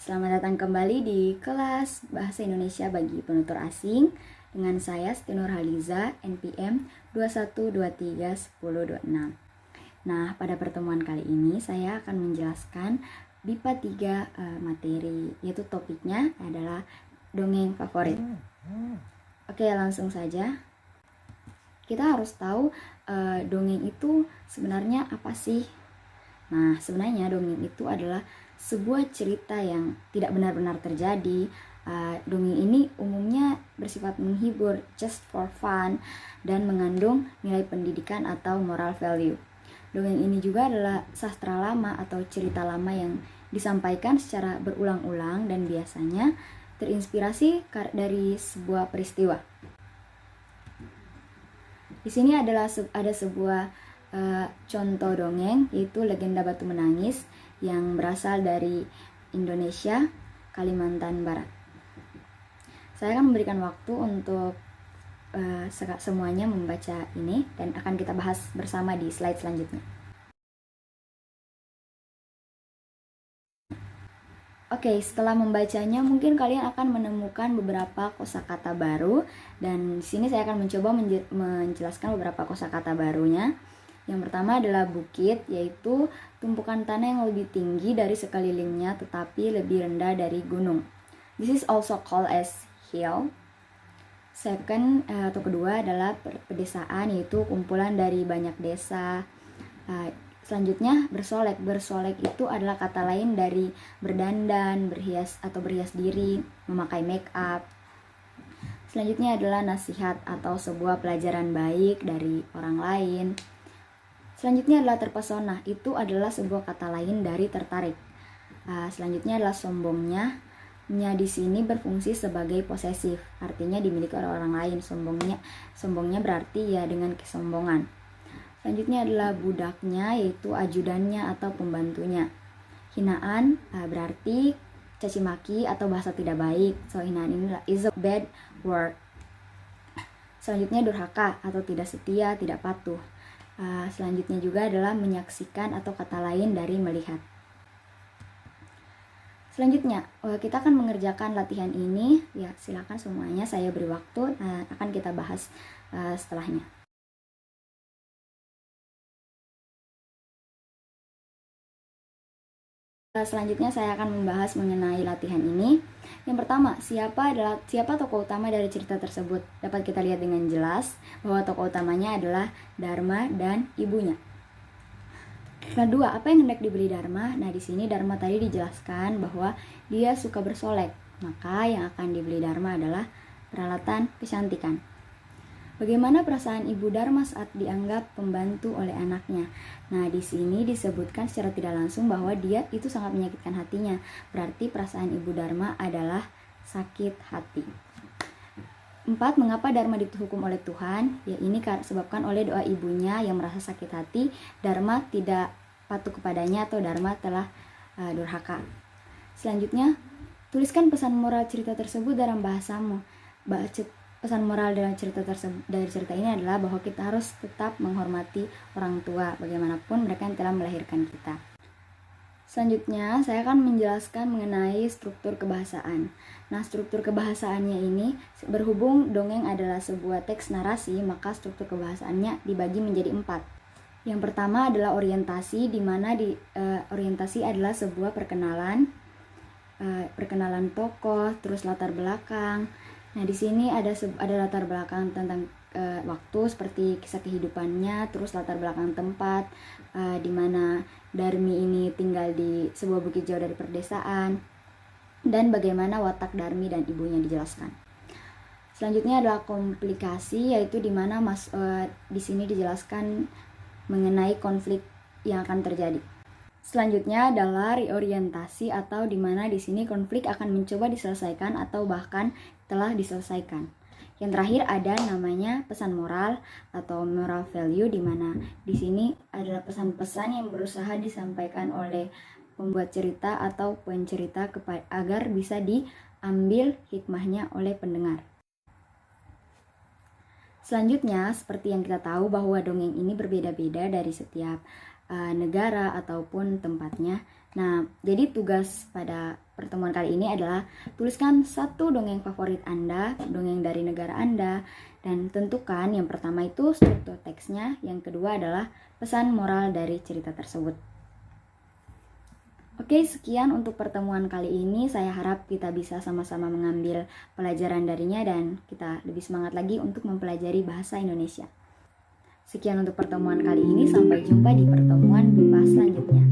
Selamat datang kembali di kelas Bahasa Indonesia bagi penutur asing dengan saya Siti Nurhaliza, NPM 21231026. Nah, pada pertemuan kali ini saya akan menjelaskan BIPA 3 materi, yaitu topiknya adalah dongeng favorit. Oke, langsung saja. Kita harus tahu dongeng itu sebenarnya apa sih? Nah, sebenarnya dongeng itu adalah sebuah cerita yang tidak benar-benar terjadi. Dongeng ini umumnya bersifat menghibur, just for fun, dan mengandung nilai pendidikan atau moral value. Dongeng ini juga adalah sastra lama atau cerita lama yang disampaikan secara berulang-ulang dan biasanya terinspirasi dari sebuah peristiwa. Di sini ada sebuah contoh dongeng, yaitu Legenda Batu Menangis yang berasal dari Indonesia, Kalimantan Barat. Saya akan memberikan waktu untuk semuanya membaca ini dan akan kita bahas bersama di slide selanjutnya. Oke, setelah membacanya mungkin kalian akan menemukan beberapa kosakata baru dan di sini saya akan mencoba menjelaskan beberapa kosakata barunya. Yang pertama adalah bukit, yaitu tumpukan tanah yang lebih tinggi dari sekelilingnya tetapi lebih rendah dari gunung. This is also called as hill. Second atau kedua adalah pedesaan, yaitu kumpulan dari banyak desa. Selanjutnya bersolek. Bersolek itu adalah kata lain dari berdandan, berhias atau berhias diri, memakai make up. Selanjutnya adalah nasihat atau sebuah pelajaran baik dari orang lain. Selanjutnya adalah terpesona, itu adalah sebuah kata lain dari tertarik. Selanjutnya adalah sombongnya. Nya di sini berfungsi sebagai posesif, artinya dimiliki oleh orang lain. Sombongnya berarti ya dengan kesombongan. Selanjutnya adalah budaknya, yaitu ajudannya atau pembantunya. Hinaan berarti caci maki atau bahasa tidak baik. So hinaan ini is a bad word. Selanjutnya durhaka atau tidak setia, tidak patuh. Selanjutnya juga adalah menyaksikan atau kata lain dari melihat. Selanjutnya kita akan mengerjakan latihan ini. Ya, silakan semuanya, saya beri waktu, akan kita bahas setelahnya. Selanjutnya saya akan membahas mengenai latihan ini. Yang pertama, siapa tokoh utama dari cerita tersebut? Dapat kita lihat dengan jelas bahwa tokoh utamanya adalah Dharma dan ibunya. Kedua, apa yang hendak dibeli Dharma? Nah, di sini Dharma tadi dijelaskan bahwa dia suka bersolek. Maka yang akan dibeli Dharma adalah peralatan kecantikan. Bagaimana perasaan Ibu Dharma saat dianggap pembantu oleh anaknya? Nah, di sini disebutkan secara tidak langsung bahwa dia itu sangat menyakitkan hatinya. Berarti perasaan Ibu Dharma adalah sakit hati. 4. Mengapa Dharma dihukum oleh Tuhan? Ya, ini disebabkan oleh doa ibunya yang merasa sakit hati. Dharma tidak patuh kepadanya atau Dharma telah durhaka. Selanjutnya, tuliskan pesan moral cerita tersebut dalam bahasamu. Pesan moral dalam dari cerita ini adalah bahwa kita harus tetap menghormati orang tua bagaimanapun mereka yang telah melahirkan kita. Selanjutnya saya akan menjelaskan mengenai struktur kebahasaan. Nah, struktur kebahasaannya ini berhubung dongeng adalah sebuah teks narasi, maka struktur kebahasaannya dibagi menjadi 4. Yang pertama adalah orientasi, di mana orientasi adalah sebuah perkenalan tokoh, terus latar belakang. Nah, di sini ada latar belakang tentang waktu seperti kisah kehidupannya, terus latar belakang tempat di mana Darmi ini tinggal di sebuah bukit jauh dari perdesaan, dan bagaimana watak Darmi dan ibunya dijelaskan. Selanjutnya adalah komplikasi, yaitu di mana di sini dijelaskan mengenai konflik yang akan terjadi. Selanjutnya adalah reorientasi, atau di mana di sini konflik akan mencoba diselesaikan atau bahkan telah diselesaikan. Yang terakhir ada namanya pesan moral atau moral value, di mana di sini adalah pesan-pesan yang berusaha disampaikan oleh pembuat cerita atau pencerita agar bisa diambil hikmahnya oleh pendengar. Selanjutnya, seperti yang kita tahu bahwa dongeng ini berbeda-beda dari setiap negara ataupun tempatnya. Nah, jadi tugas pada pertemuan kali ini adalah tuliskan satu dongeng favorit Anda, dongeng dari negara Anda, dan tentukan yang pertama itu struktur teksnya, yang kedua adalah pesan moral dari cerita tersebut. Oke, sekian untuk pertemuan kali ini. Saya harap kita bisa sama-sama mengambil pelajaran darinya dan kita lebih semangat lagi untuk mempelajari bahasa Indonesia. Sekian untuk pertemuan kali ini, sampai jumpa di pertemuan BIPA selanjutnya.